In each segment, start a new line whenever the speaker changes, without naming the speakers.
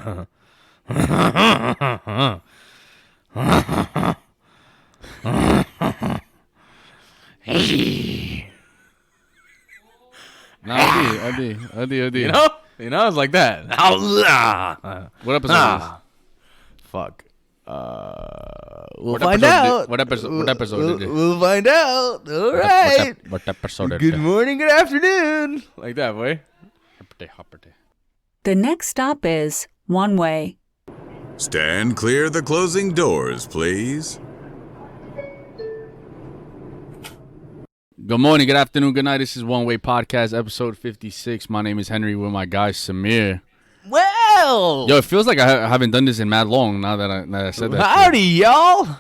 Hey.
No, I did.
You know, it's like that.
What episode is this?
Fuck. We'll find out.
What episode is it?
We'll find out. All right.
What episode is
Good
it?
morning, good afternoon. Like that, boy.
The next stop is WonWay.
Stand clear of the closing doors, please.
Good morning, good afternoon, good night. This is WonWay Podcast, episode 56. My name is Henry with my guy, Samir.
Well.
Yo, it feels like I haven't done this in mad long now that I said that.
Howdy, y'all.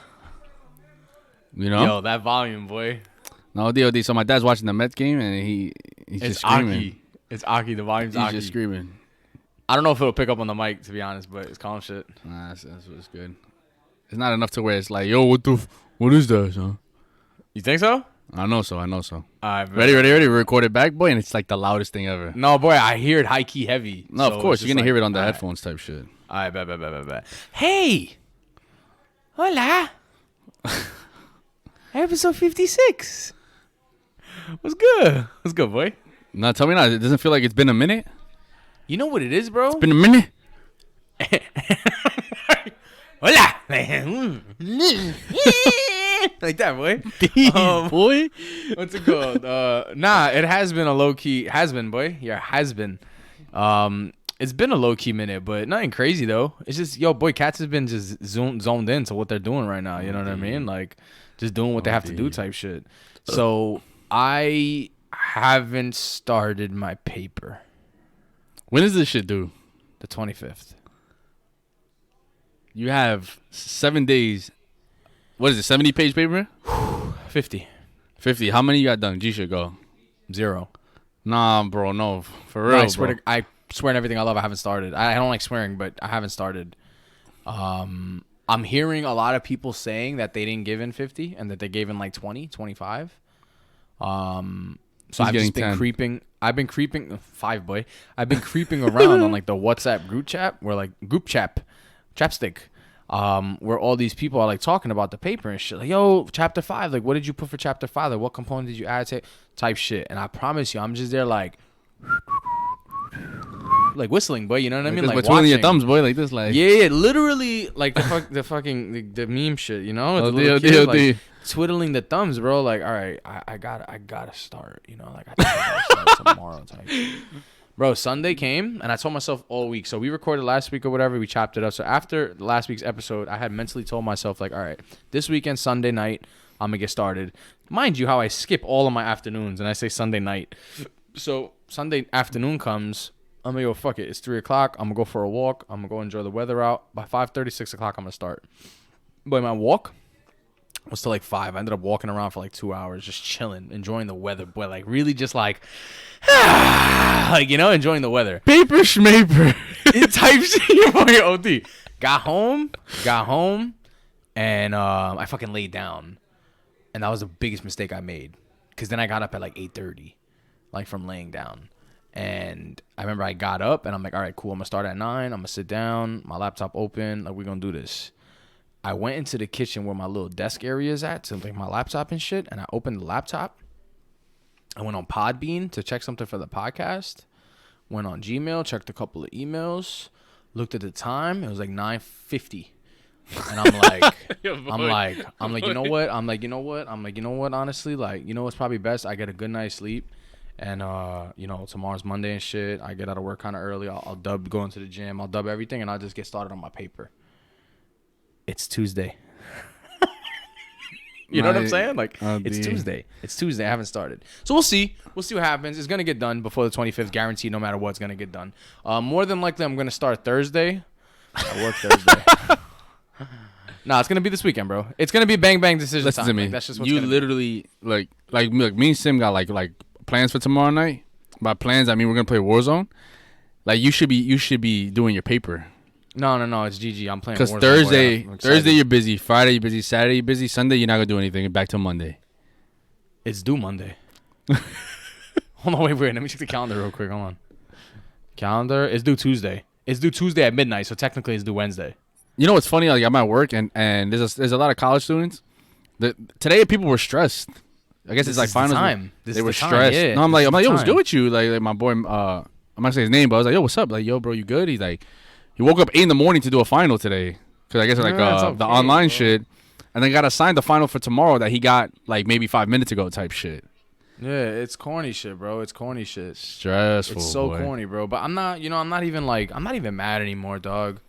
You know?
Yo, that volume, boy.
No, D.O.D. So my dad's watching the Mets game, and he's just screaming.
Aki. It's Aki. The volume's Aki.
He's just screaming.
I don't know if it'll pick up on the mic, to be honest, but it's calm shit.
Nah, that's what's good. It's not enough to where it's like, yo, what is that, son?
You think so?
I know so.
All right,
Ready. Record it back, boy, and it's like the loudest thing ever.
No, boy, I hear it high key heavy.
No,
so
of course. You're going to hear it on the
all
headphones type shit.
All right, bet. Hey! Hola! Episode 56. What's good? What's good, boy?
No, tell me now. It doesn't feel like it's been a minute?
You know what it is, bro?
It's been a minute?
Hola! Like that, boy.
Boy.
What's it called? Nah, it has been a low key. Has been, boy. Yeah, has been. It's been a low key minute, but nothing crazy though. It's just, yo, boy, cats has been just zoned into what they're doing right now. You know what I mean? Like, just doing what they have to do type shit. So I haven't started my paper.
When does this shit due?
The 25th.
You have 7 days. What is it, 70-page paper?
50.
50. How many you got done? G should go.
0.
Nah, bro, no. For real,
No,
bro.
I swear on everything I love, I haven't started. I don't like swearing, but I haven't started. I'm hearing a lot of people saying that they didn't give in 50 and that they gave in like 20, 25. So I've just been
10.
creeping. I've been creeping 5, boy. I've been creeping around on like the WhatsApp group chat chapstick. Where all these people are like talking about the paper and shit. Like, yo, chapter 5. Like, what did you put for chapter 5? Like, what component did you add to type shit? And I promise you, I'm just there like whistling, boy. You know what I mean? Like
twiddling your thumbs, boy, like this, like.
Yeah, literally, like the meme shit. You know, like, twiddling the thumbs, bro. Like, all right, I gotta start. You know, like I gotta start tomorrow type. Bro, Sunday came, and I told myself all week. So we recorded last week or whatever. We chopped it up. So after last week's episode, I had mentally told myself, like, all right, this weekend, Sunday night, I'm going to get started. Mind you, how I skip all of my afternoons, and I say Sunday night. So Sunday afternoon comes, I'm going to go, fuck it. It's 3 o'clock. I'm going to go for a walk. I'm going to go enjoy the weather out. By 5:30, 6 o'clock, I'm going to start. But my walk was till like 5. I ended up walking around for like 2 hours, just chilling, enjoying the weather. Boy, like really just like, like, you know, enjoying the weather.
Paper schmaper.
Type shit. OD. Got home, and I fucking laid down. And that was the biggest mistake I made. Because then I got up at like 8:30, like from laying down. And I remember I got up, and I'm like, all right, cool. I'm going to start at 9. I'm going to sit down, my laptop open. Like, we're going to do this. I went into the kitchen where my little desk area is at to like my laptop and shit. And I opened the laptop. I went on Podbean to check something for the podcast. Went on Gmail, checked a couple of emails. Looked at the time. It was like 9:50. And I'm like, you know what? Honestly, like, you know what's probably best? I get a good night's sleep. And, you know, tomorrow's Monday and shit. I get out of work kind of early. I'll go into the gym. I'll dub everything. And I'll just get started on my paper. It's Tuesday. You know what I'm saying? Like, it's Tuesday. It's Tuesday. I haven't started. So we'll see. We'll see what happens. It's going to get done before the 25th. Guaranteed, no matter what, it's going to get done. More than likely, I'm going to start Thursday. I work Thursday. Nah, it's going to be this weekend, bro. It's going to be bang, bang decision
Listen
time.
to me.
Like, that's just what's
you
gonna
literally, be. like me and Sim got, like plans for tomorrow night. By plans, I mean we're going to play Warzone. Like, you should be doing your paper.
No, it's GG. I'm playing.
Because Thursday you're busy. Friday you're busy. Saturday you're busy. Sunday you're not gonna do anything. Back till Monday.
It's due Monday. Hold on, wait. Let me check the calendar real quick. Hold on. Calendar. It's due Tuesday. It's due Tuesday at midnight, so technically it's due Wednesday.
You know what's funny? Like I'm at work and there's a lot of college students. Today people were stressed. I guess
This
it's like
is the
finals.
time. This
They
is
were
the time,
stressed.
yeah.
No, I'm
This
like,
is
yo,
the
what's good
time.
with you? Like my boy, I'm not gonna say his name, but I was like, yo, what's up? Like, yo, bro, you good? He's like, he woke up 8 a.m. to do a final today because I guess like
It's
the
okay,
online
bro.
shit, and then got assigned the final for tomorrow that he got like maybe 5 minutes ago type shit.
Yeah, it's corny shit, bro. It's corny shit.
Stressful.
It's so
boy.
corny, bro. But I'm not even mad anymore, dog.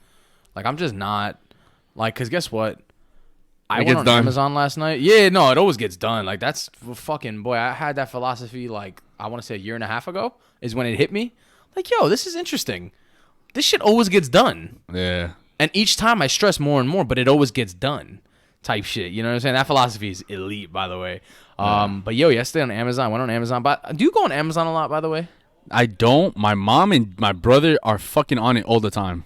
Like, I'm just not. Like, because guess what? I went
gets
on
done.
Amazon last night. Yeah, no, it always gets done. Like, that's fucking, boy, I had that philosophy, like, I want to say a year and a half ago is when it hit me. Like, yo, this is interesting. This shit always gets done.
Yeah.
And each time I stress more and more, but it always gets done type shit. You know what I'm saying? That philosophy is elite, by the way. But, yo, yesterday on Amazon, I went on Amazon. But do you go on Amazon a lot, by the way?
I don't. My mom and my brother are fucking on it all the time.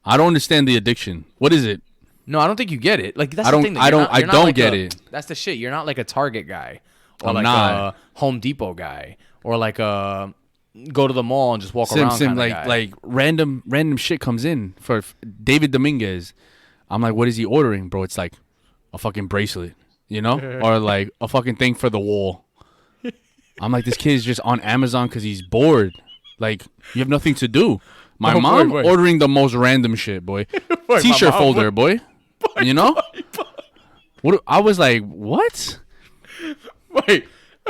I don't understand the addiction. What is it?
No, I don't think you get it. Like that's
I don't-
the thing.
I don't- I
you're not
don't
like
get
a-
it.
That's the shit. You're not like a Target guy or
I'm
like
not.
a Home Depot guy or like a go to the mall and just walk
Sim,
around kind of
like
guy.
like random shit comes in for David Dominguez. I'm like, what is he ordering, bro? It's like a fucking bracelet, you know, or like a fucking thing for the wall. I'm like, this kid is just on Amazon because he's bored. Like, you have nothing to do. My
Oh, boy,
mom
boy.
ordering the most random shit, boy.
my
T-shirt
mom,
folder, boy. You know? What? I was like, what?
Wait,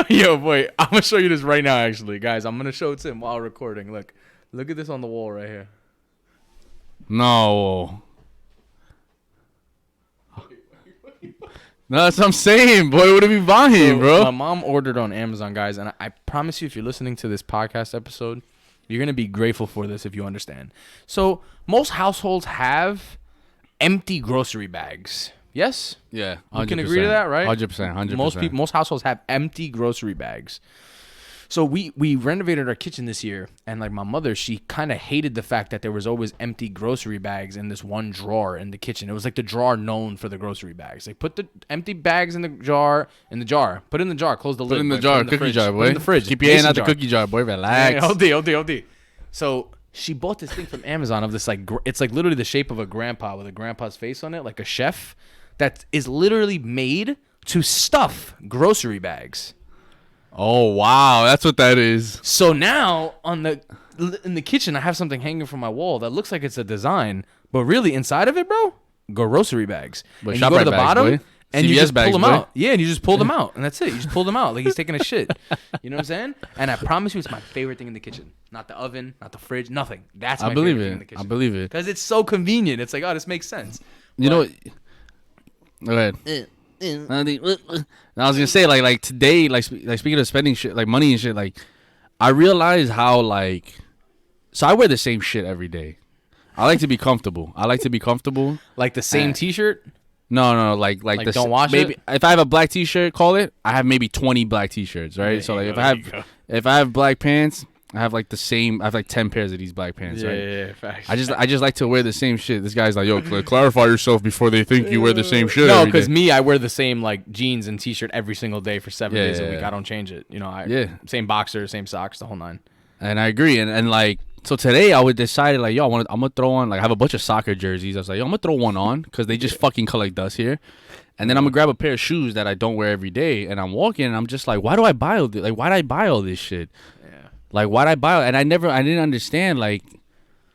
yo, boy, I'm gonna show you this right now. Actually, guys, I'm gonna show it to him while recording. Look at this on the wall right here.
No. No, that's what I'm saying, boy. What are we buying,
So,
bro?
my mom ordered on Amazon, guys, and I promise you, if you're listening to this podcast episode, you're gonna be grateful for this if you understand. So most households have empty grocery bags. Yes,
Yeah,
you can agree to that, right?
100%, 100%.
Most households have empty grocery bags. So we renovated our kitchen this year, and like my mother, she kind of hated the fact that there was always empty grocery bags in this one drawer in the kitchen. It was like the drawer known for the grocery bags. Like put the empty bags in the jar, Put it in the jar. Close the lid.
Put it in the
boy.
jar,
Put it in the
cookie
fridge.
jar,
Put
boy.
it in the fridge.
Keep your hand
Mason
out the
jar.
cookie jar, boy. Relax.
Yeah, OD. So she bought this thing from Amazon of this it's like literally the shape of a grandpa with a grandpa's face on it, like a chef, that is literally made to stuff grocery bags.
Oh, wow. That's what that is.
So now in the kitchen, I have something hanging from my wall that looks like it's a design, but really inside of it, bro, grocery bags.
But
And you go to
ShopRite
the
bags,
bottom
boy.
and you
CVS
just
bags,
pull them
boy.
out. Yeah, and you just pull them out, and that's it. You just pull them out like he's taking a shit. You know what I'm saying? And I promise you, it's my favorite thing in the kitchen. Not the oven, not the fridge, nothing. That's my
I believe
favorite thing in the
it.
kitchen.
I believe it.
Because it's so convenient. It's like, oh, this makes sense.
You know what? Go ahead. I was gonna say like today, like speaking of spending shit, like money and shit, like I realize how so I wear the same shit every day. I like to be comfortable.
Like the same T-shirt.
No, like the
don't wash
maybe
it?
if I have a black T-shirt, call it. I have maybe 20 black T-shirts, right?
There
So
you
like
go,
if I have black pants, I have like the same. I have like 10 pairs of these black pants, right?
Yeah, facts.
I just like to wear the same shit. This guy's like, yo, clarify yourself before they think you wear the same shit.
No,
every
because
day.
me, I wear the same like jeans and T-shirt every single day for 7 days a
Yeah.
week. I don't change it. You know,
Yeah.
same boxer, same socks, the whole nine.
And I agree. And like, so today I would decided like, yo, I'm gonna throw on like I have a bunch of soccer jerseys. I was like, yo, I'm gonna throw one on because they just fucking collect dust here. And then I'm gonna grab a pair of shoes that I don't wear every day. And I'm walking, and I'm just like, why do I buy all this? Like, why did I buy all this shit?
Yeah.
Like, why'd I buy? And I didn't understand like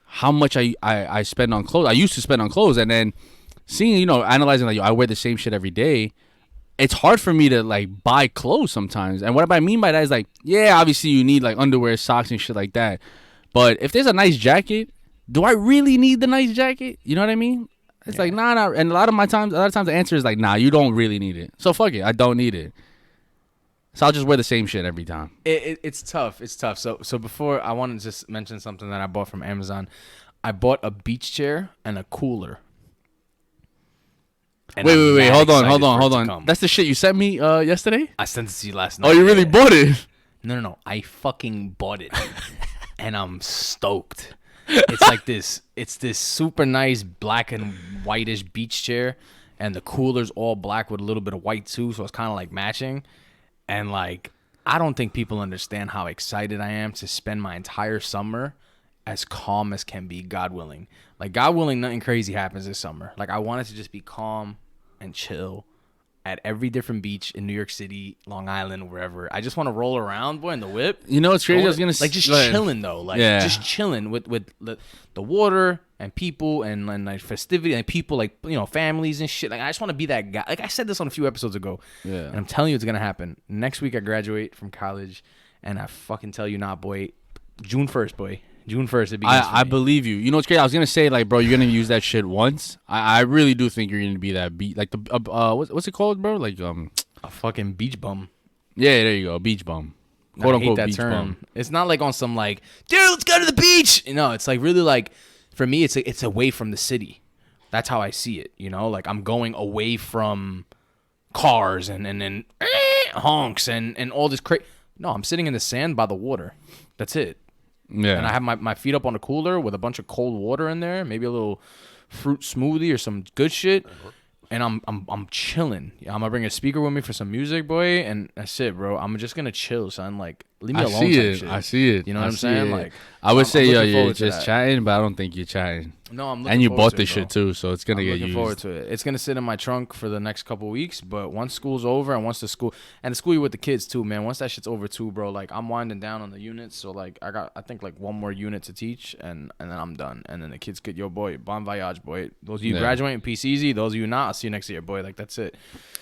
how much I spend on clothes. I used to spend on clothes, and then seeing, analyzing like, yo, I wear the same shit every day. It's hard for me to like buy clothes sometimes. And what I mean by that is like, yeah, obviously you need like underwear, socks, and shit like that. But if there's a nice jacket, do I really need the nice jacket? You know what I mean? It's like, nah. And a lot of times the answer is like, nah, you don't really need it. So fuck it, I don't need it. So I'll just wear the same shit every time.
It's tough. It's tough. So before, I want to just mention something that I bought from Amazon. I bought a beach chair and a cooler. And I'm
Wait.
mad
Hold
excited for it
on.
to come.
That's the shit you sent me yesterday?
I sent it to you last night.
Oh, you really
yeah.
bought it?
No. I fucking bought it, and I'm stoked. It's like this. It's this super nice black and whitish beach chair, and the cooler's all black with a little bit of white too, so it's kind of like matching. And like, I don't think people understand how excited I am to spend my entire summer as calm as can be, God willing. Like, God willing, nothing crazy happens this summer. Like, I want it to just be calm and chill at every different beach in New York City, Long Island, wherever. I just want to roll around, boy, in the whip.
You know what's crazy? I was gonna
like just chilling though, like just chilling with the water and people and like festivity and people, like, you know, families and shit. Like, I just want to be that guy. Like, I said this on a few episodes ago. Yeah. And I'm telling you, it's gonna happen. Next week I graduate from college, and I fucking tell you not, boy. June 1st, boy. June 1st, it begins.
I believe you. You know what's crazy? I was gonna say, like, bro, you're gonna use that shit once. I really do think you're gonna be that beat, like the what's it called, bro? Like
a fucking beach bum.
Yeah, there you go, beach bum.
Quote unquote beach bum. It's not like on some like, dude, let's go to the beach. You know, it's like really like, for me, it's away from the city. That's how I see it. You know, like I'm going away from cars and honks and all this crazy. No, I'm sitting in the sand by the water. That's it. Yeah. And I have my feet up on a cooler with a bunch of cold water in there, maybe a little fruit smoothie or some good shit. And I'm chilling. I'm gonna bring a speaker with me for some music, boy, and that's it, bro. I'm just gonna chill, son. Like, leave me alone.
I see it.
You know what I'm saying? Like,
I would say, yo, you're just chatting, but I don't think you're chatting.
No, I'm looking
and you
forward
bought
to
this
it,
shit too, so it's gonna get used.
I'm looking forward to it. It's gonna sit in my trunk for the next couple weeks, but once school's over and once the school year with the kids too, man. Once that shit's over too, bro. Like, I'm winding down on the units, so like I think like one more unit to teach, and then I'm done. And then the kids get, yo, boy, bon voyage, boy. Those of you graduating, peace easy. Those of you not, I'll see you next year, boy. Like, that's it.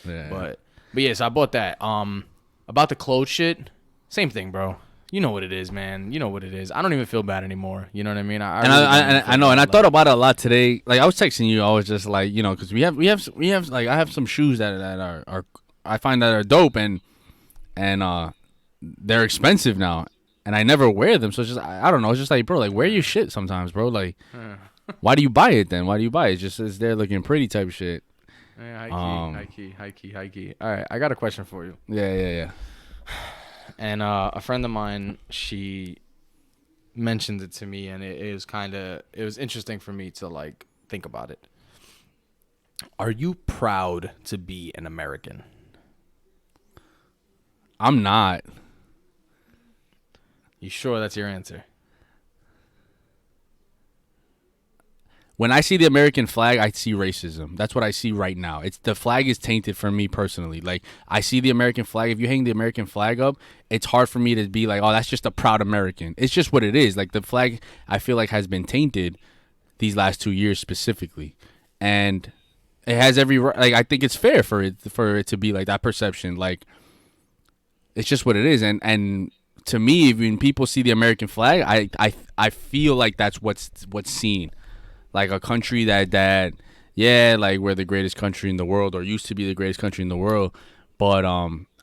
Yeah. But yes, I bought that. About the clothes shit, same thing, bro. You know what it is, man. You know what it is. I don't even feel bad anymore. You know what I mean? I
know, and I thought about it a lot today. Like, I was texting you. I was just like, you know, because we have like, I have some shoes that are I find that are dope, and they're expensive now, and I never wear them. So it's just, I don't know. It's just like, bro, like, wear your shit sometimes, bro. Like, why do you buy it then? Why do you buy it? It's just, it's there looking pretty type shit.
Yeah, high key. All right, I got a question for you.
Yeah.
And a friend of mine, she mentioned it to me, and it was interesting for me to like think about it. Are you proud to be an American?
I'm not.
You sure that's your answer?
When I see the American flag, I see racism. That's what I see right now. The flag is tainted for me personally. Like, I see the American flag. If you hang the American flag up, it's hard for me to be like, oh, that's just a proud American. It's just what it is. Like, the flag, I feel like, has been tainted these last 2 years specifically, and it has every like. I think it's fair for it to be like that perception. Like, it's just what it is. And to me, when people see the American flag, I feel like that's what's seen. Like, a country that like, we're the greatest country in the world, or used to be the greatest country in the world. But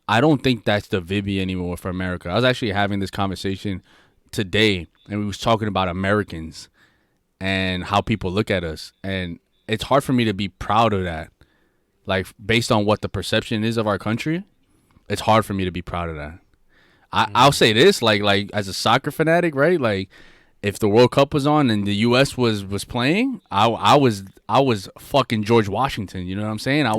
I don't think that's the Vivi anymore for America. I was actually having this conversation today, and we was talking about Americans and how people look at us. And it's hard for me to be proud of that. Like, based on what the perception is of our country, it's hard for me to be proud of that. I'll say this, like as a soccer fanatic, right? Like, if the World Cup was on and the U.S. was playing, I was fucking George Washington. You know what I'm saying? I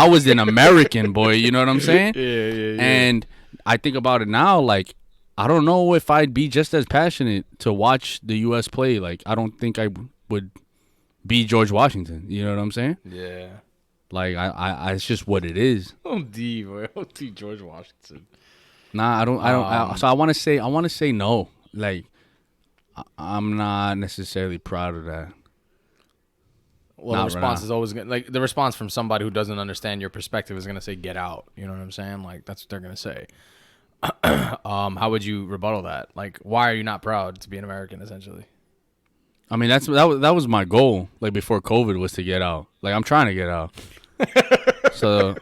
was an American, boy. You know what I'm saying? Yeah. And I think about it now, like, I don't know if I'd be just as passionate to watch the U.S. play. Like, I don't think I would be George Washington. You know what I'm saying?
Yeah.
Like, I it's just what it is.
OD, boy. OD George Washington.
Nah, I don't. So I want to say no. Like, I'm not necessarily proud of that.
Well, the response is always gonna, like, the response from somebody who doesn't understand your perspective is gonna say, "Get out." You know what I'm saying? Like, that's what they're gonna say. How would you rebuttal that? Like, why are you not proud to be an American? Essentially.
I mean, that was my goal. Like, before COVID, was to get out. Like, I'm trying to get out. So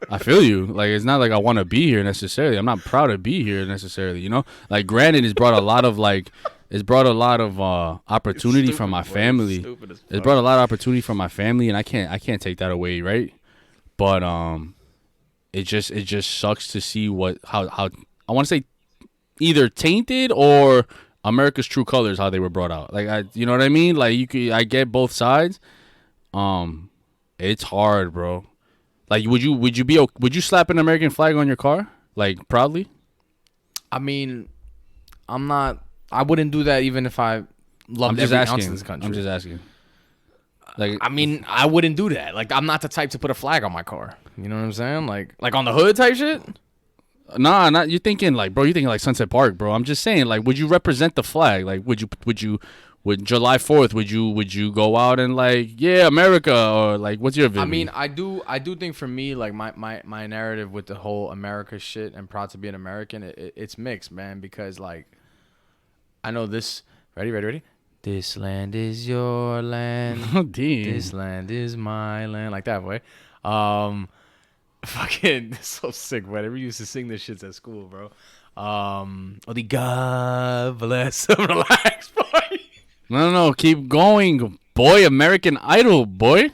I feel you. Like, it's not like I want to be here necessarily. I'm not proud to be here necessarily. You know, like, granted, it's brought a lot of opportunity from my family. It's brought a lot of opportunity from my family, and I can't take that away, right? But it just sucks to see how I want to say either tainted or America's true colors, how they were brought out. Like, you know what I mean? Like, I get both sides. It's hard, bro. Like, would you slap an American flag on your car, like, proudly?
I mean, I'm not I wouldn't do that even if I loved every ounce of this country.
I'm just asking. Like,
I mean, I wouldn't do that. Like, I'm not the type to put a flag on my car. You know what I'm saying? Like on the hood type shit.
nah, not you're thinking like, bro. You're thinking like Sunset Park, bro. I'm just saying, like, would you represent the flag? Like, would July 4th? Would you go out and like, yeah, America, or like, what's your vision?
I mean, I do think for me, like my narrative with the whole America shit and proud to be an American, it's mixed, man. Because like, I know this. Ready. This land is your land.
Oh, damn.
This land is my land. Like that, boy. Fucking so sick, boy. We used to sing this shit at school, bro. The God bless. Relax, boy.
No, keep going, boy. American Idol, boy.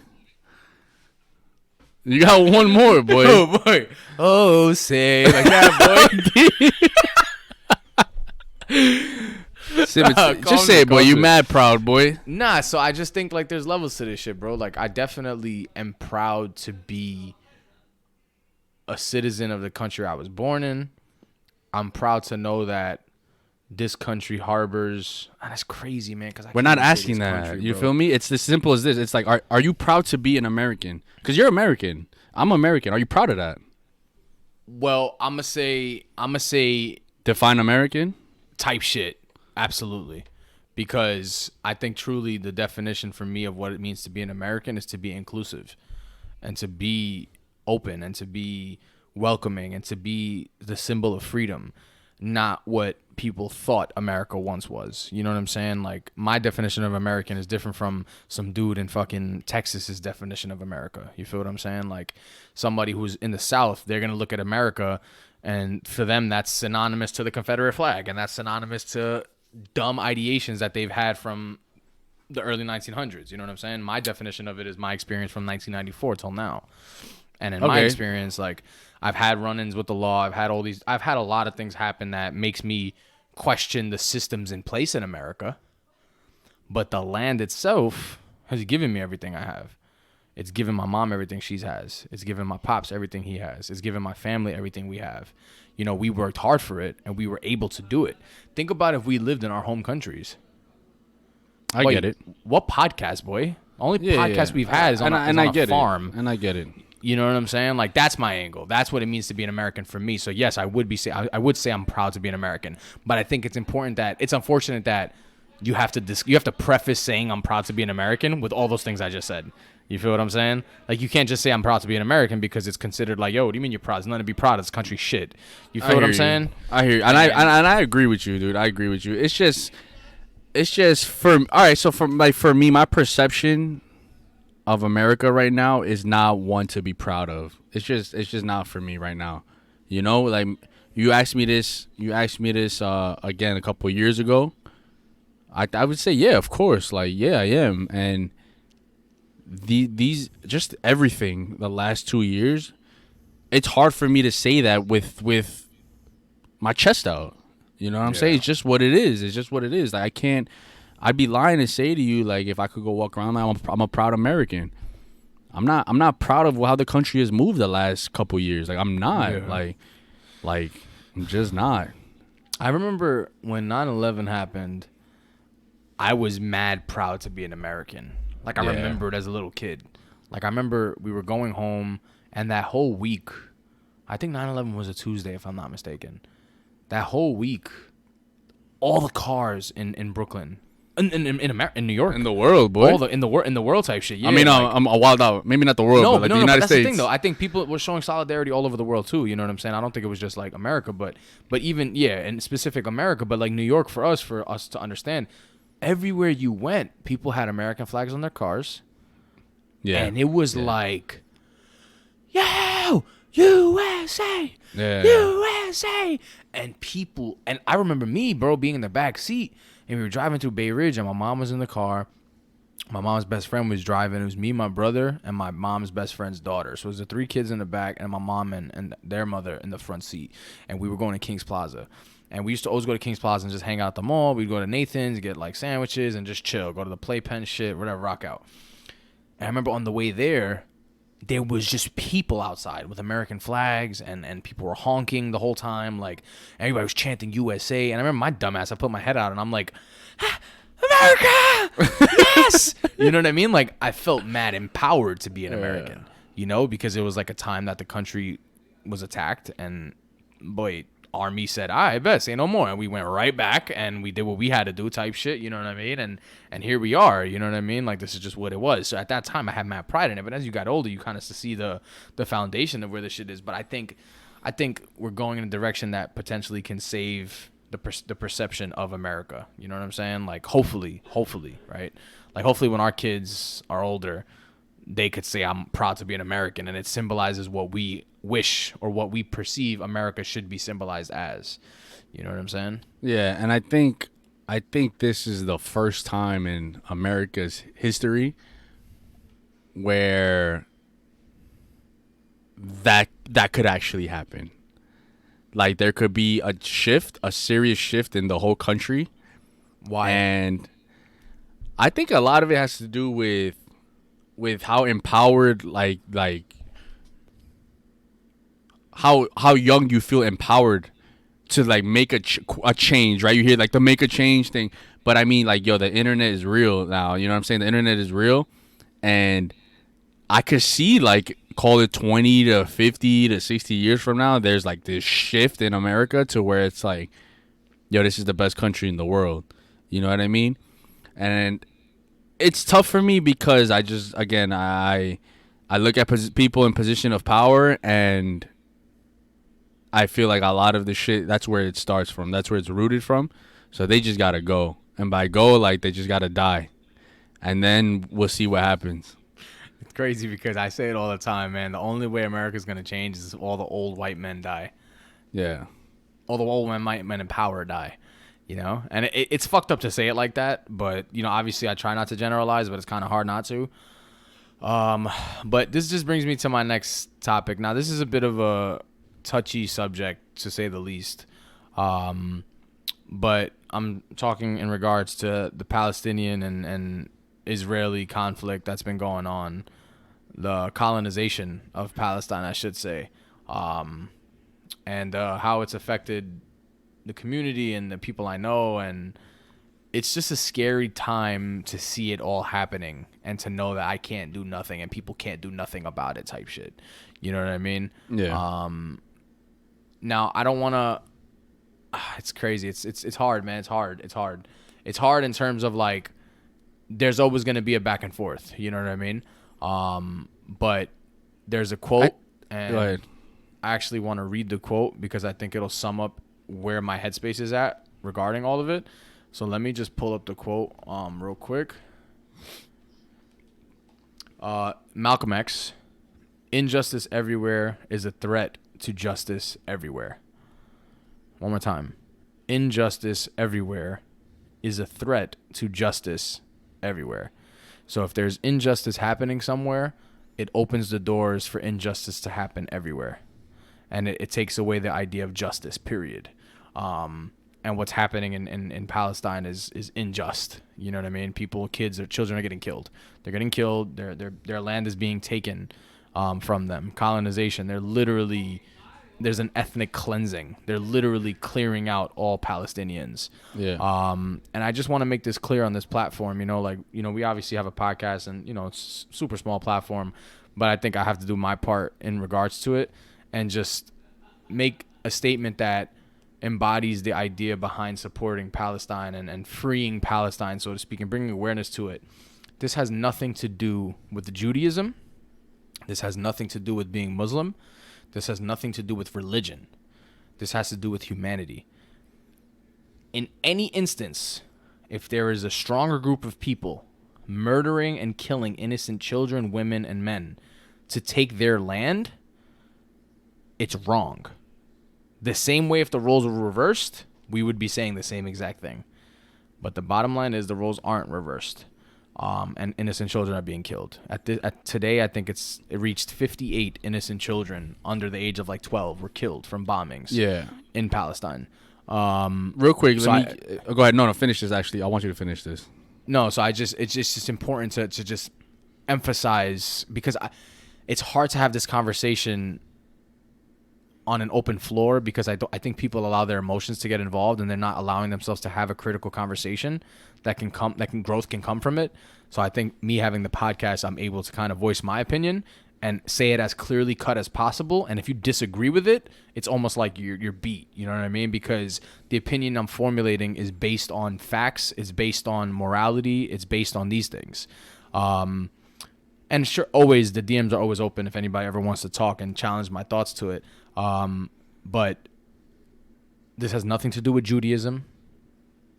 You got one more, boy.
Oh, boy. Oh, say like that, boy.
Just say it, boy. You mad proud, boy.
Nah, so I just think like there's levels to this shit, bro. Like I definitely am proud to be a citizen of the country I was born in. I'm proud to know that this country harbors. And that's crazy, man. Because
we're not asking that. Country, you feel me? It's as simple as this. It's like, are you proud to be an American? Because you're American. I'm American. Are you proud of that?
Well, I'ma say
define American
type shit. Absolutely. Because I think truly the definition for me of what it means to be an American is to be inclusive and to be open and to be welcoming and to be the symbol of freedom, not what people thought America once was. You know what I'm saying? Like, my definition of American is different from some dude in fucking Texas's definition of America. You feel what I'm saying? Like, somebody who's in the South, they're going to look at America, and for them, that's synonymous to the Confederate flag, and that's synonymous to dumb ideations that they've had from the early 1900s. You know what I'm saying? My definition of it is my experience from 1994 till now. And in my experience, like, I've had run-ins with the law. I've had a lot of things happen that makes me question the systems in place in America. But the land itself has given me everything I have. It's given my mom everything she has. It's given my pops everything he has. It's given my family everything we have. You know, we worked hard for it, and we were able to do it. Think about if we lived in our home countries.
I get it.
What podcast, boy? Only podcast we've had is on a farm.
And I get it.
You know what I'm saying? Like, that's my angle. That's what it means to be an American for me. So yes, I would say I'm proud to be an American. But I think it's unfortunate that you have to preface saying I'm proud to be an American with all those things I just said. You feel what I'm saying? Like, you can't just say I'm proud to be an American because it's considered like, yo, what do you mean you're proud? There's nothing to be proud of. It's country shit. You feel what I'm saying?
I hear you. And I agree with you, dude. I agree with you. It's just for me, my perception of America right now is not one to be proud of. It's just not for me right now. You know, like, you asked me this again a couple of years ago. I would say, yeah, of course. Like, yeah, I am. And these just everything the last 2 years, it's hard for me to say that with my chest out. You know what I'm saying? It's just what it is. It's just what it is. Like, I'd be lying to say to you, like, if I could go walk around, I'm a proud American. I'm not proud of how the country has moved the last couple years. Like, I'm not. Yeah. Like I'm just not.
I remember when 9/11 happened, I was mad proud to be an American. Like, I remember it as a little kid. Like, I remember we were going home, and that whole week, I think 9/11 was a Tuesday, if I'm not mistaken. That whole week, all the cars in Brooklyn, in New York,
in the world, boy,
in the world type shit. Yeah,
I mean, like, I'm a wild out. Maybe not the world, but like the United States. That's the thing,
though. I think people were showing solidarity all over the world too. You know what I'm saying? I don't think it was just like America, but even in specific America, but like New York for us to understand. Everywhere you went, people had American flags on their cars. Yeah. And it was like, yo, USA, USA. And people, and I remember me, bro, being in the back seat, and we were driving through Bay Ridge, and my mom was in the car. My mom's best friend was driving. It was me, my brother, and my mom's best friend's daughter. So it was the 3 kids in the back, and my mom and their mother in the front seat. And we were going to King's Plaza. And we used to always go to King's Plaza and just hang out at the mall. We'd go to Nathan's, get like sandwiches, and just chill. Go to the playpen shit, whatever, rock out. And I remember on the way there, there was just people outside with American flags, and people were honking the whole time. Like, everybody was chanting USA. And I remember my dumbass, I put my head out and I'm like, America, yes. You know what I mean? Like, I felt mad empowered to be an American, you know, because it was like a time that the country was attacked, and boy, army said, I bet say no more, and we went right back and we did what we had to do type shit, you know what I mean? And here we are, you know what I mean? Like, this is just what it was. So at that time I had mad pride in it, but as you got older, you kind of see the foundation of where this shit is. But I think we're going in a direction that potentially can save the perception of America, you know what I'm saying? Like, hopefully, right? Like, hopefully when our kids are older, they could say, I'm proud to be an American, and it symbolizes what we wish or what we perceive America should be symbolized as. You know what I'm saying?
Yeah, and I think this is the first time in America's history where that could actually happen. Like, there could be a serious shift in the whole country.
Why?
And I think a lot of it has to do with how empowered, like how young you feel empowered to like make a change, right? You hear like the make a change thing, but I mean, like, yo, the internet is real now. You know what I'm saying? The internet is real, and I could see, like, call it 20 to 50 to 60 years from now, there's like this shift in America to where it's like, yo, this is the best country in the world. You know what I mean? And it's tough for me because I just, again, I look at people in position of power, and I feel like a lot of the shit, that's where it starts from. That's where it's rooted from. So they just got to go. And by go, like, they just got to die. And then we'll see what happens.
It's crazy because I say it all the time, man. The only way America's going to change is if all the old white men die.
Yeah.
All the old men in power die. You know? And it's fucked up to say it like that. But, you know, obviously I try not to generalize, but it's kind of hard not to. But this just brings me to my next topic. Now, this is a bit of a touchy subject, to say the least. But I'm talking in regards to the Palestinian and Israeli conflict that's been going on, the colonization of Palestine, I should say, and how it's affected the community and the people I know. And it's just a scary time to see it all happening and to know that I can't do nothing and people can't do nothing about it type shit. You know what I mean?
Yeah.
Now, I don't want to... It's crazy. It's hard, man. It's hard. It's hard in terms of, like, there's always going to be a back and forth. You know what I mean? But there's a quote, and
go ahead.
I actually want to read the quote because I think it'll sum up where my headspace is at regarding all of it. So let me just pull up the quote real quick. Malcolm X: injustice everywhere is a threat to justice everywhere. One more time. Injustice everywhere is a threat to justice everywhere. So if there's injustice happening somewhere, it opens the doors for injustice to happen everywhere. And it takes away the idea of justice, period. And what's happening in Palestine is unjust. You know what I mean? Children are getting killed. They're getting killed. Their land is being taken from them. Colonization. There's an ethnic cleansing. They're literally clearing out all Palestinians.
Yeah.
And I just want to make this clear on this platform. You know, like, you know, we obviously have a podcast, and, you know, it's a super small platform, but I think I have to do my part in regards to it and just make a statement that embodies the idea behind supporting Palestine and freeing Palestine, so to speak, and bringing awareness to it. This has nothing to do with Judaism. This has nothing to do with being Muslim. This has nothing to do with religion. This has to do with humanity. In any instance, if there is a stronger group of people murdering and killing innocent children, women, and men to take their land, it's wrong. The same way if the roles were reversed, we would be saying the same exact thing. But the bottom line is the roles aren't reversed. And innocent children are being killed. Today, I think it reached 58 innocent children under the age of like 12 were killed from bombings.
Yeah.
In Palestine.
Real quick, go ahead. No, finish this. Actually, I want you to finish this.
No, so it's just important to just emphasize, because it's hard to have this conversation on an open floor because I think people allow their emotions to get involved and they're not allowing themselves to have a critical conversation growth can come from it. So I think me having the podcast, I'm able to kind of voice my opinion and say it as clearly cut as possible. And if you disagree with it, it's almost like you're beat. You know what I mean? Because the opinion I'm formulating is based on facts. It's based on morality. It's based on these things. And sure, always the DMs are always open if anybody ever wants to talk and challenge my thoughts to it. But this has nothing to do with Judaism.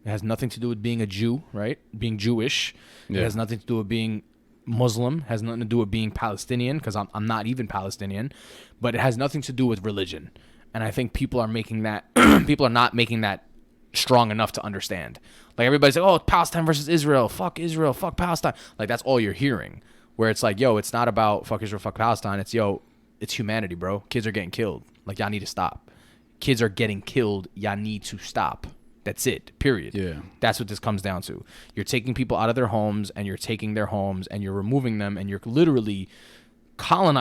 It has nothing to do with being a Jew, right? Being Jewish.
Yeah.
It has nothing to do with being Muslim. It has nothing to do with being Palestinian, because I'm not even Palestinian. But it has nothing to do with religion. And I think people are making that people are not making that strong enough to understand. Like everybody's like, oh, Palestine versus Israel, fuck Palestine. Like that's all you're hearing. Where it's like, yo, it's not about fuck Israel, fuck Palestine. It's, yo, it's humanity, bro. Kids are getting killed. Like, y'all need to stop. Kids are getting killed. Y'all need to stop. That's it. Period.
Yeah.
That's what this comes down to. You're taking people out of their homes, and you're taking their homes, and you're removing them, and you're literally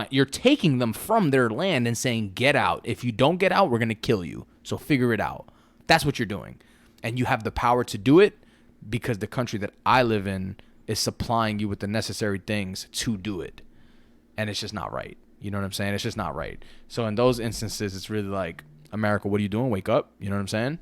you're taking them from their land and saying, get out. If you don't get out, we're going to kill you. So figure it out. That's what you're doing. And you have the power to do it because the country that I live in is supplying you with the necessary things to do it. And it's just not right. You know what I'm saying? It's just not right. So in those instances, it's really like, America, what are you doing? Wake up. You know what I'm saying?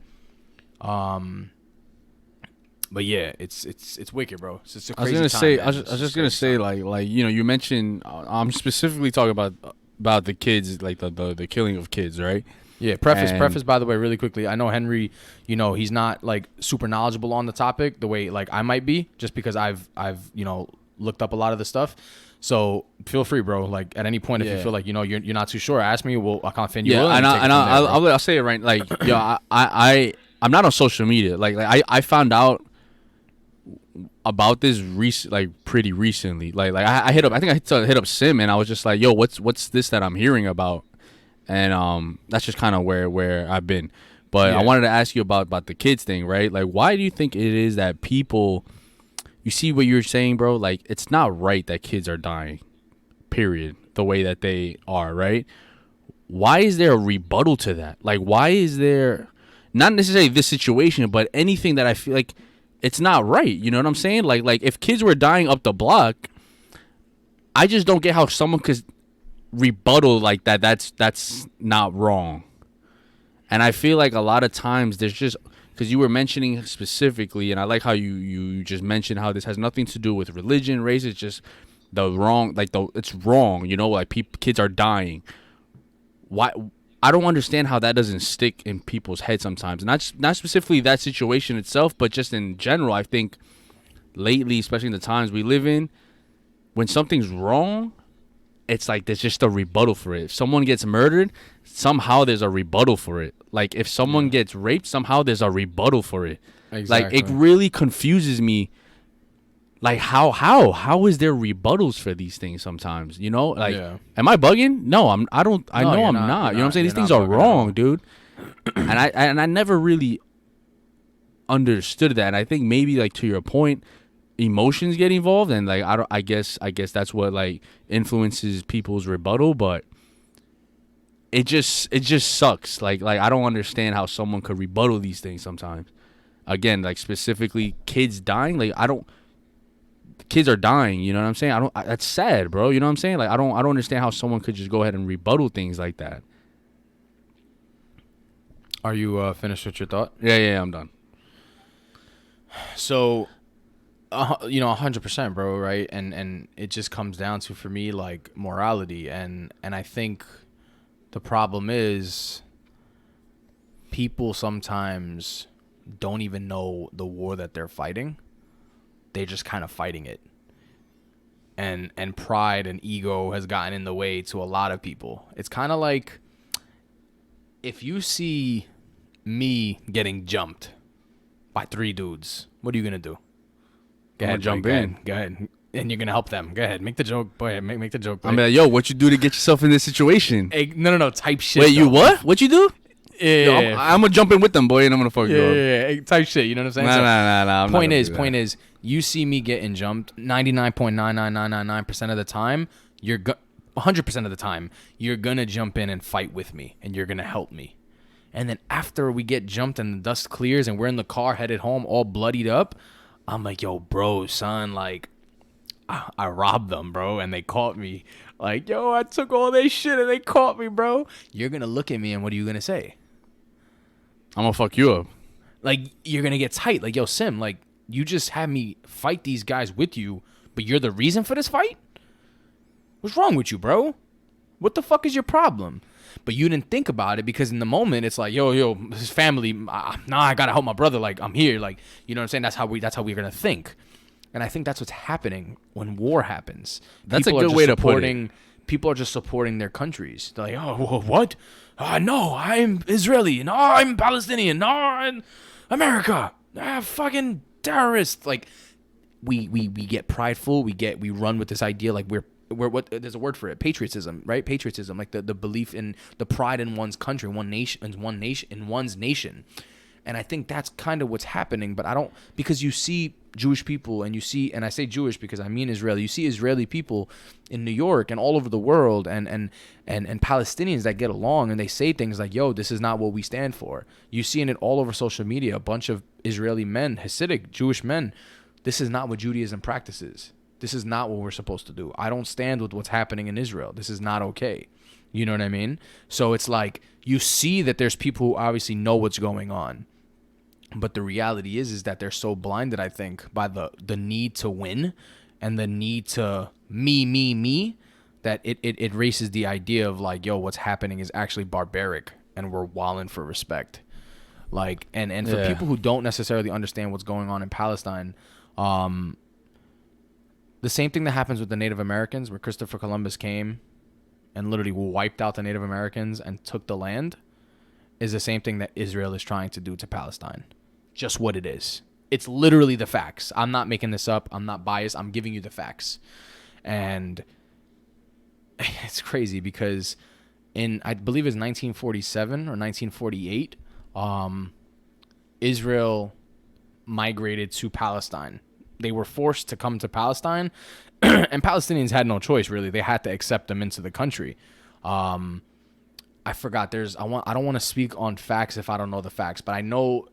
But yeah, it's wicked, bro. It's a crazy time,
I was just gonna say, like you know, you mentioned, I'm specifically talking about the kids, like the killing of kids, right?
Yeah, preface, by the way, really quickly. I know Henry, you know, he's not like super knowledgeable on the topic the way like I might be, just because I've you know, looked up a lot of the stuff. So feel free, bro. Like at any point, if you feel like, you know, you're not too sure, ask me. I can't offend you.
Yeah, I'll say it right. Like, yo, I'm not on social media. Like I found out about this pretty recently. Like I hit up Sim, and I was just like, yo, what's this that I'm hearing about? And that's just kind of where I've been. But I wanted to ask you about the kids thing, right? Like, why do you think it is that people, you see what you're saying, bro? Like, it's not right that kids are dying, period, the way that they are, right? Why is there a rebuttal to that? Like, why is there, not necessarily this situation, but anything that I feel like it's not right? You know what I'm saying? Like if kids were dying up the block, I just don't get how someone could rebuttal like that. That's not wrong. And I feel like a lot of times there's just, because you were mentioning specifically, and I like how you just mentioned how this has nothing to do with religion, race. It's just it's wrong, you know, like kids are dying. Why? I don't understand how that doesn't stick in people's heads sometimes. Not specifically that situation itself, but just in general. I think lately, especially in the times we live in, when something's wrong, it's like there's just a rebuttal for it. If someone gets murdered, somehow there's a rebuttal for it. Like if someone gets raped, somehow there's a rebuttal for it. Exactly. Like it really confuses me. Like how is there rebuttals for these things sometimes? You know, like am I bugging? No, I'm not. You know what I'm saying? These things are wrong, dude. and I never really understood that. And I think maybe like to your point, emotions get involved, and like I guess that's what like influences people's rebuttal. But it just sucks. Like I don't understand how someone could rebuttal these things sometimes. Again, like specifically kids dying. Like kids are dying, you know what I'm saying? That's sad, bro. You know what I'm saying? Like I don't understand how someone could just go ahead and rebuttal things like that.
Are you finished with your thought?
Yeah, I'm done.
So, you know, 100%, bro, right? And it just comes down to, for me, like morality, and I think the problem is people sometimes don't even know the war that they're fighting. They're just kind of fighting it. And pride and ego has gotten in the way to a lot of people. It's kind of like if you see me getting jumped by 3 dudes, what are you going to do?
Go ahead, jump in.
Go ahead. And you're going to help them. Go ahead. Make the joke. Boy, make the joke. Boy.
I'm like, yo, what you do to get yourself in this situation?
Hey, no. Type shit.
Wait, you what? What you do?
Yeah.
I'm going to jump in with them, boy, and I'm going to fuck you up.
Yeah. Type shit. You know what I'm saying?
Nah.
Point is, you see me getting jumped 99.99999% of the time. 100% of the time, you're going to jump in and fight with me and you're going to help me. And then after we get jumped and the dust clears and we're in the car headed home all bloodied up, I'm like, yo, bro, son, like, I robbed them, bro, and they caught me. Like, yo, I took all their shit and they caught me, bro. You're going to look at me and what are you going to say?
I'm going to fuck you up.
Like, you're going to get tight. Like, yo, Sim, like, you just had me fight these guys with you, but you're the reason for this fight? What's wrong with you, bro? What the fuck is your problem? But you didn't think about it because in the moment it's like, yo, his family. Nah, I gotta help my brother. Like I'm here. Like you know what I'm saying. That's how we're gonna think. And I think that's what's happening when war happens.
That's people a good way to put it.
People are just supporting their countries. They're like, oh, what? No, I'm Israeli. No, I'm Palestinian. No, I'm America. Fucking terrorists. Like we get prideful. We run with this idea like we're what there's a word for it, patriotism, right? Patriotism, like the belief in the pride in one's country, in one's nation. And I think that's kind of what's happening, but I don't, because you see Jewish people and I say Jewish because I mean Israeli, you see Israeli people in New York and all over the world and Palestinians that get along and they say things like, yo, this is not what we stand for. You're seeing it all over social media, a bunch of Israeli men, Hasidic Jewish men. This is not what Judaism practices. This is not what we're supposed to do. I don't stand with what's happening in Israel. This is not okay. You know what I mean? So it's like you see that there's people who obviously know what's going on. But the reality is that they're so blinded, I think, by the need to win and the need to me, that it erases the idea of like, yo, what's happening is actually barbaric and we're wilding for respect. Like, and for people who don't necessarily understand what's going on in Palestine, the same thing that happens with the Native Americans, where Christopher Columbus came and literally wiped out the Native Americans and took the land, is the same thing that Israel is trying to do to Palestine. Just what it is. It's literally the facts. I'm not making this up. I'm not biased. I'm giving you the facts. And it's crazy because in, I believe it's 1947 or 1948, Israel migrated to Palestine. They were forced to come to Palestine, and Palestinians had no choice, really. They had to accept them into the country. I forgot. I don't want to speak on facts if I don't know the facts, but I know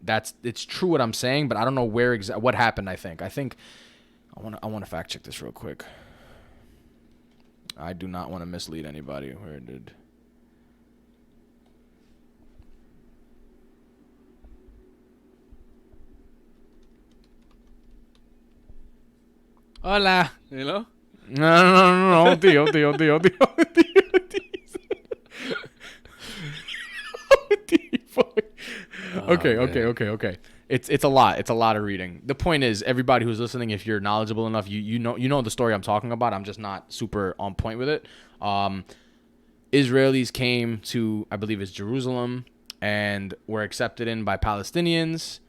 it's true what I'm saying, but I don't know what happened. I think I want to fact check this real quick. I do not want to mislead anybody. Where did?
Hola, you know?
No. Tío. Okay. It's a lot. It's a lot of reading. The point is, everybody who's listening, if you're knowledgeable enough, you know the story I'm talking about. I'm just not super on point with it. Israelis came to, I believe it's Jerusalem, and were accepted in by Palestinians,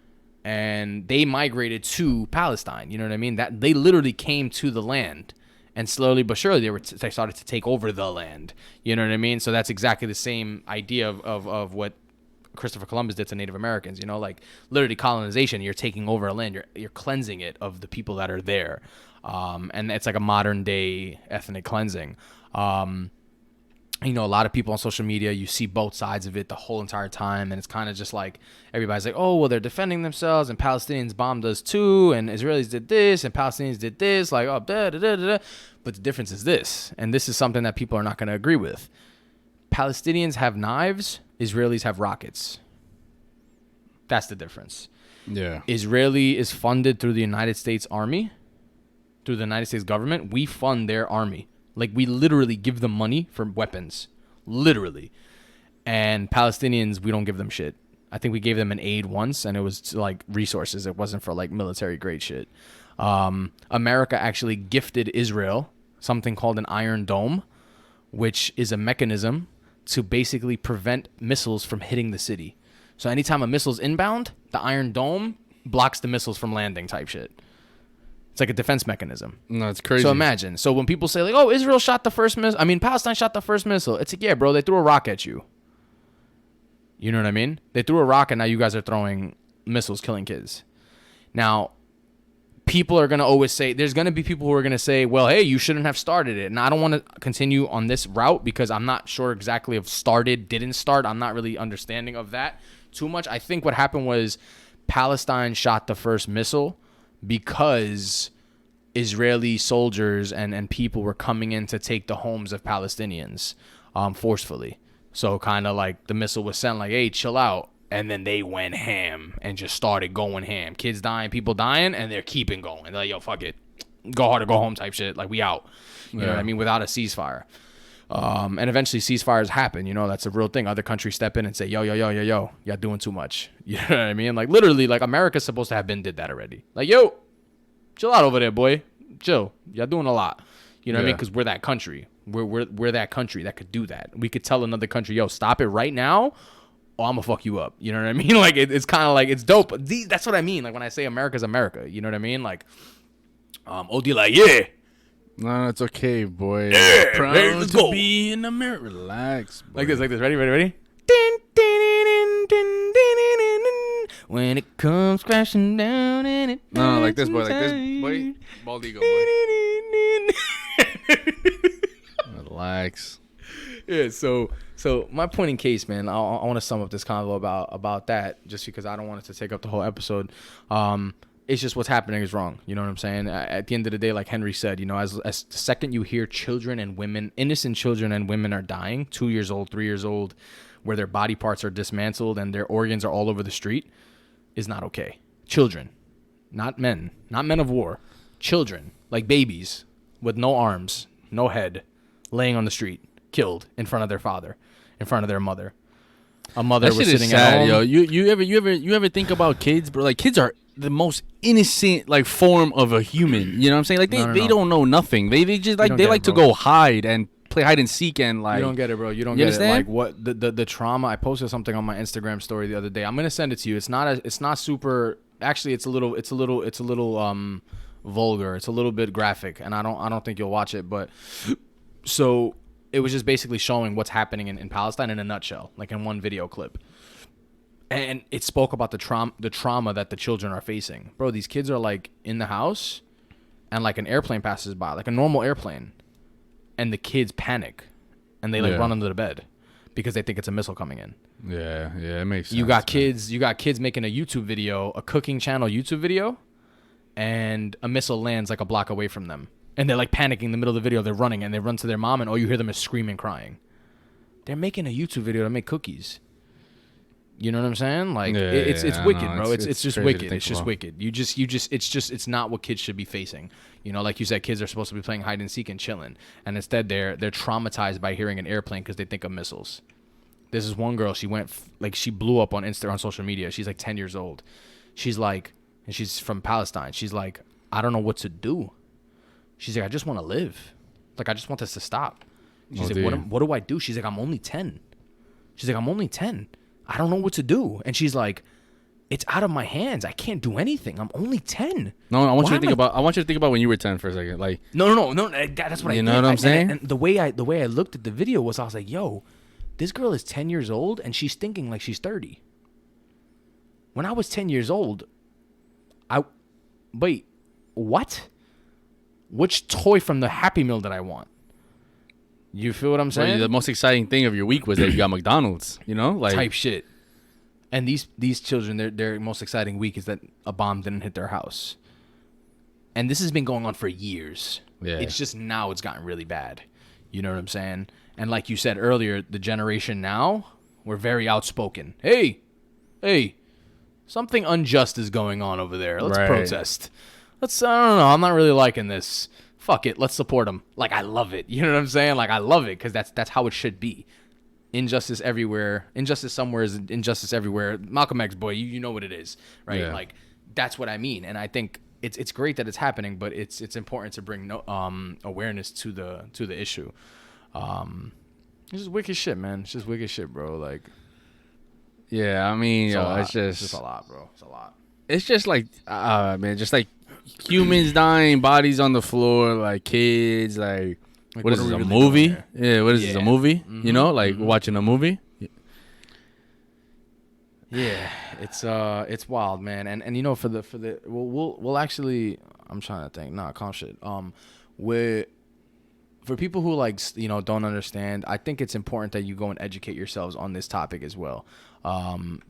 and they migrated to Palestine. You know what I mean? That they literally came to the land, and slowly but surely they started to take over the land. You know what I mean? So that's exactly the same idea of what Christopher Columbus did to Native Americans. You know, like literally colonization. You're taking over a land. You're cleansing it of the people that are there, and it's like a modern day ethnic cleansing. You know, a lot of people on social media, you see both sides of it the whole entire time, and it's kind of just like everybody's like, oh, well, they're defending themselves, and Palestinians bombed us too, and Israelis did this, and Palestinians did this, like, oh, da. But the difference is this, and this is something that people are not going to agree with. Palestinians have knives, Israelis have rockets. That's the difference.
Yeah.
Israeli is funded through the United States Army, through the United States government. We fund their army. Like, we literally give them money for weapons. Literally. And Palestinians, we don't give them shit. I think we gave them an aid once, and it was, like, resources. It wasn't for, like, military-grade shit. America actually gifted Israel something called an Iron Dome, which is a mechanism to basically prevent missiles from hitting the city. So anytime a missile's inbound, the Iron Dome blocks the missiles from landing type shit. It's like a defense mechanism.
No, it's crazy.
So imagine. So when people say like, oh, Israel shot the first missile. I mean, Palestine shot the first missile. It's like, yeah, bro, they threw a rock at you. You know what I mean? They threw a rock and now you guys are throwing missiles, killing kids. Now, people are going to always say, there's going to be people who are going to say, well, hey, you shouldn't have started it. And I don't want to continue on this route because I'm not sure exactly if started, didn't start. I'm not really understanding of that too much. I think what happened was Palestine shot the first missile because Israeli soldiers and people were coming in to take the homes of Palestinians forcefully. So kind of like the missile was sent like, hey, chill out. And then they went ham and just started going ham. Kids dying, people dying, and they're keeping going. They're like, yo, fuck it. Go hard or go home type shit. Like, we out. You know what I mean? Without a ceasefire. And eventually ceasefires happen. You know, that's a real thing. Other countries step in and say, yo, y'all doing too much. You know what I mean? Like, literally, like, America's supposed to have did that already. Like, yo, chill out over there, boy. Chill. Y'all doing a lot. You know what I mean? Because we're that country. We're that country that could do that. We could tell another country, yo, stop it right now, or I'm gonna fuck you up. You know what I mean? Like, it's kind of like, it's dope. That's what I mean. Like, when I say America's America, you know what I mean? Like, OD like, yeah.
No, it's okay, boy.
Yeah,
Proud
let's
to
go.
be in America. Relax, boy.
Like this. Ready? When it comes crashing down and it
No, like this, boy. Like this, boy. Bald eagle, boy. Relax.
Yeah, so my point in case, man, I want to sum up this convo about that, just because I don't want it to take up the whole episode. It's just what's happening is wrong. You know what I'm saying? At the end of the day, like Henry said, you know, as the second you hear children and women, innocent children and women are dying, 2 years old, 3 years old, where their body parts are dismantled and their organs are all over the street, is not okay. Children, not men of war, children, like babies with no arms, no head, laying on the street, killed in front of their father, in front of their mother. A mother was sitting at home.
Yo. You ever think about kids, bro? Like, kids are the most innocent, like, form of a human. You know what I'm saying? Like, they don't know nothing. They just like, they like to go hide and play hide and seek and like.
You don't get it, bro. You don't
you
get
understand?
it. Like, what the trauma. I posted something on my Instagram story the other day. I'm gonna send it to you. It's not super. Actually, it's a little vulgar. It's a little bit graphic, and I don't think you'll watch it. But so it was just basically showing what's happening in Palestine in a nutshell, like in one video clip. And it spoke about the trauma that the children are facing. Bro, these kids are like in the house and like an airplane passes by, like a normal airplane, and the kids panic and they like run under the bed because they think it's a missile coming in.
Yeah, it makes sense.
You got kids making a YouTube video, a cooking channel YouTube video, and a missile lands like a block away from them. And they're like panicking in the middle of the video. They're running and they run to their mom, and all you hear them is screaming, crying. They're making a YouTube video to make cookies. You know what I'm saying? Like, it's wicked, bro. It's just wicked. It's just wicked. It's not what kids should be facing. You know, like you said, kids are supposed to be playing hide and seek and chilling, and instead they're traumatized by hearing an airplane because they think of missiles. This is one girl. She she blew up on social media. She's like 10 years old. She's like, and she's from Palestine. She's like, I don't know what to do. She's like, I just want to live. Like, I just want this to stop. She's like, what do I do? She's like, I'm only 10. She's like, I'm only 10. I don't know what to do. And she's like, it's out of my hands. I can't do anything. I'm only 10.
No, I want you to think about when you were 10 for a second. Like,
no. That's what I did.
You know what I'm saying?
And the way I looked at the video was, I was like, yo, this girl is 10 years old and she's thinking like she's 30. When I was 10 years old, wait, what? Which toy from the Happy Meal did I want? You feel what I'm saying?
Well, the most exciting thing of your week was that you got McDonald's, you know? Like,
type shit. And these children, their most exciting week is that a bomb didn't hit their house. And this has been going on for years. Yeah. It's just now it's gotten really bad. You know what I'm saying? And like you said earlier, the generation now, we're very outspoken. Hey, something unjust is going on over there. Let's protest. I don't know. I'm not really liking this. Fuck it. Let's support them. Like, I love it. You know what I'm saying? Like, I love it because that's how it should be. Injustice everywhere. Injustice somewhere is injustice everywhere. Malcolm X, boy, you know what it is, right? Yeah. Like, that's what I mean. And I think it's great that it's happening, but it's important to bring awareness to the issue. It's just wicked shit, man. It's just wicked shit, bro. Like,
yeah, I mean, it's
just a lot, bro. It's a lot.
It's just like, man, just like humans dying, bodies on the floor, like kids, like what is this, a movie? Yeah, what is this, a movie? Mm-hmm. You know, like watching a movie. Yeah,
it's wild, man. And you know, for the we'll actually, I'm trying to think. Nah, calm shit. With for people who like don't understand, I think it's important that you go and educate yourselves on this topic as well,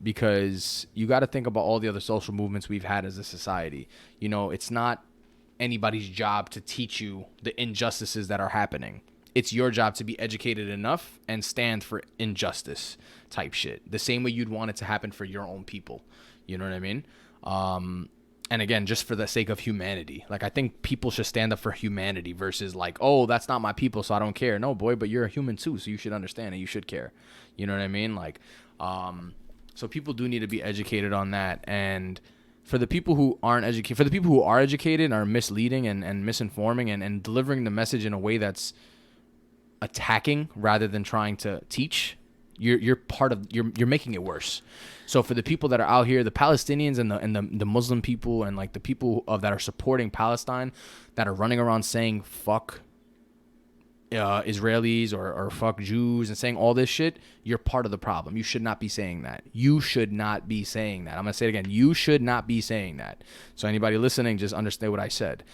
because you got to think about all the other social movements we've had as a society. It's not anybody's job to teach you the injustices that are happening. It's your job to be educated enough and stand for injustice type shit. The same way you'd want it to happen for your own people. You know what I mean? And again, just for the sake of humanity. Like, I think people should stand up for humanity versus like, oh, that's not my people, so I don't care. No, boy, but you're a human too, so you should understand and you should care. You know what I mean? Like, so people do need to be educated on that. And for the people who aren't educated, for the people who are educated and are misleading and misinforming and delivering the message in a way that's attacking rather than trying to teach, you're making it worse. So for the people that are out here, the Palestinians and the Muslim people and like the people that are supporting Palestine, that are running around saying fuck Israelis or fuck Jews and saying all this shit, you're part of the problem. You should not be saying that. You should not be saying that. I'm gonna say it again. You should not be saying that. So anybody listening, just understand what I said.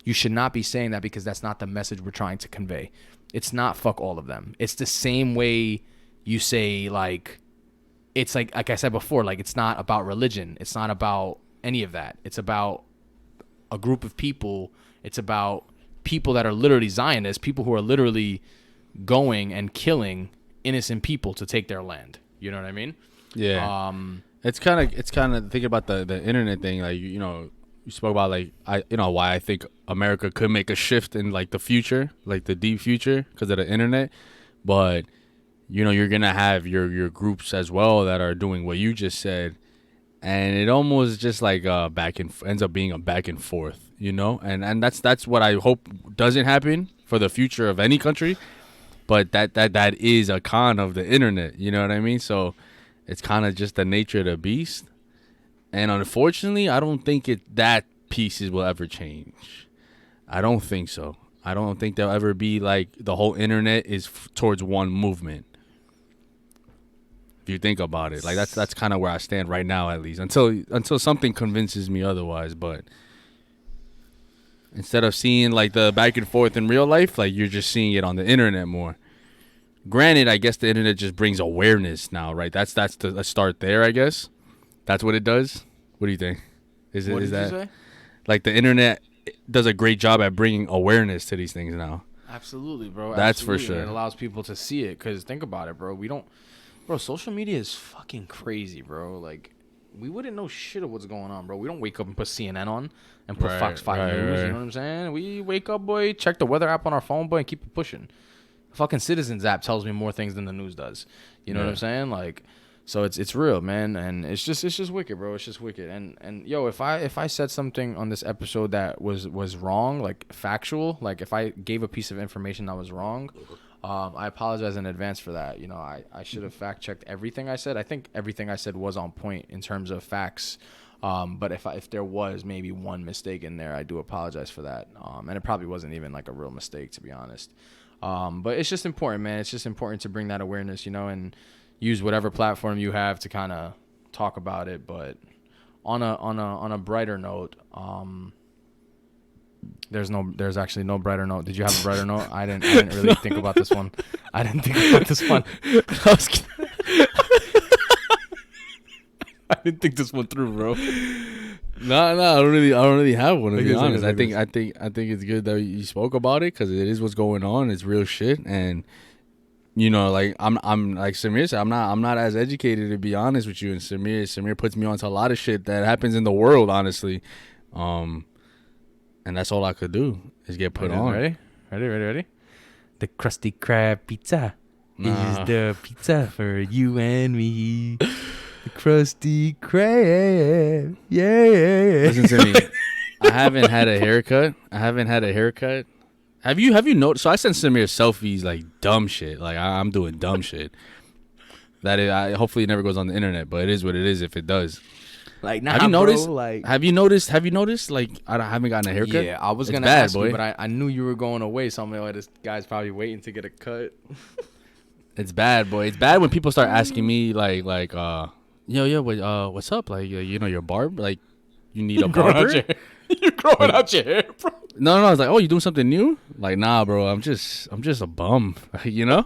You should not be saying that because that's not the message we're trying to convey. It's not fuck all of them. It's the same way you say like, it's like I said before, like it's not about religion. It's not about any of that. It's about a group of people. It's about people that are literally Zionists, people who are literally going and killing innocent people to take their land. You know what I mean?
Yeah. It's kind of thinking about the internet thing. Like, you spoke about like why I think America could make a shift in like the future, like the deep future, because of the internet. But you're gonna have your groups as well that are doing what you just said, and it almost just like ends up being a back and forth, and that's what I hope doesn't happen for the future of any country. But that is a con of the internet, you know what I mean? So it's kind of just the nature of the beast, and unfortunately, I don't think that pieces will ever change. I don't think so. I don't think there'll ever be like the whole internet is towards one movement. If you think about it, like that's kind of where I stand right now, at least until something convinces me otherwise. But instead of seeing like the back and forth in real life, like you're just seeing it on the internet more. Granted, I guess the internet just brings awareness now, right? Let's start there, I guess. That's what it does. What do you think? Is that say? Like the internet does a great job at bringing awareness to these things now?
Absolutely, bro.
That's
Absolutely.
for sure.
It allows people to see it because think about it, bro. Bro, social media is fucking crazy, bro. Like, we wouldn't know shit of what's going on, bro. We don't wake up and put CNN on and put Fox 5 News, you know what I'm saying? We wake up, boy, check the weather app on our phone, boy, and keep it pushing. The fucking Citizens app tells me more things than the news does. You know what I'm saying? Like, so it's real, man, and it's just wicked, bro. It's just wicked. And yo, if I said something on this episode that was wrong, like factual, like if I gave a piece of information that was wrong, I apologize in advance for that. I should have fact checked everything I said. I think everything I said was on point in terms of facts. But if there was maybe one mistake in there, I do apologize for that. And it probably wasn't even like a real mistake, to be honest. But it's just important, man. It's just important to bring that awareness, and use whatever platform you have to kind of talk about it. But on a brighter note, there's actually no brighter note. Did you have a brighter note? I didn't really think about this one. I didn't think about this one. I didn't think this one through, bro.
No, I don't really have one, to be honest. I think it's good that you spoke about it because it is what's going on. It's real shit, and like I'm like Samir said, I'm not as educated, to be honest with you. And Samir puts me onto a lot of shit that happens in the world, honestly. And that's all I could do is get put on.
Ready? The Krusty Krab pizza is the pizza for you and me. The Krusty Krab, yeah.
Listen to me. I haven't had a haircut. Have you noticed? So I sent Samir selfies like dumb shit. Like I'm doing dumb shit. Hopefully it never goes on the internet, but it is what it is if it does.
Like, nah,
have you noticed?
Bro, like,
have you noticed? Like, I haven't gotten a haircut.
Yeah, I was gonna ask you, but I knew you were going away, so I'm like, this guy's probably waiting to get a cut.
It's bad, boy. It's bad when people start asking me like, what's up? Like, your barb? Like, you need a barber?
Your growing out your hair, bro.
No, I was like, oh, you doing something new? Like, nah, bro. I'm just a bum, you know.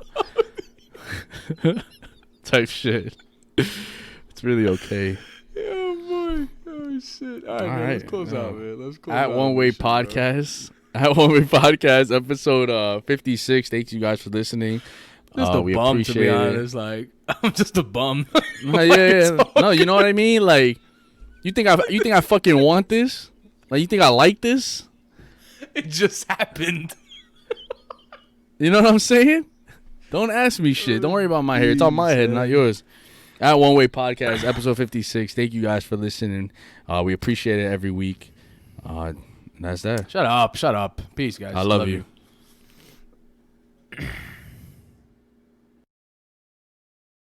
Type shit. It's really okay.
Yeah, boy. Oh shit. All right, man. Let's close out, man. Let's close
At
out.
WonWay Podcast. At WonWay Podcast, episode 56. Thank you guys for listening.
Just a
we
bum, to
appreciate
be
it.
honest. Like, I'm just a bum.
Yeah. No, you know what I mean? Like, you think I fucking want this? Like, you think I like this?
It just happened.
You know what I'm saying? Don't ask me shit. Don't worry about my hair. It's on my head, not yours. At WonWay Podcast, episode 56. Thank you guys for listening. We appreciate it every week. That's that.
Shut up. Peace, guys.
I love you.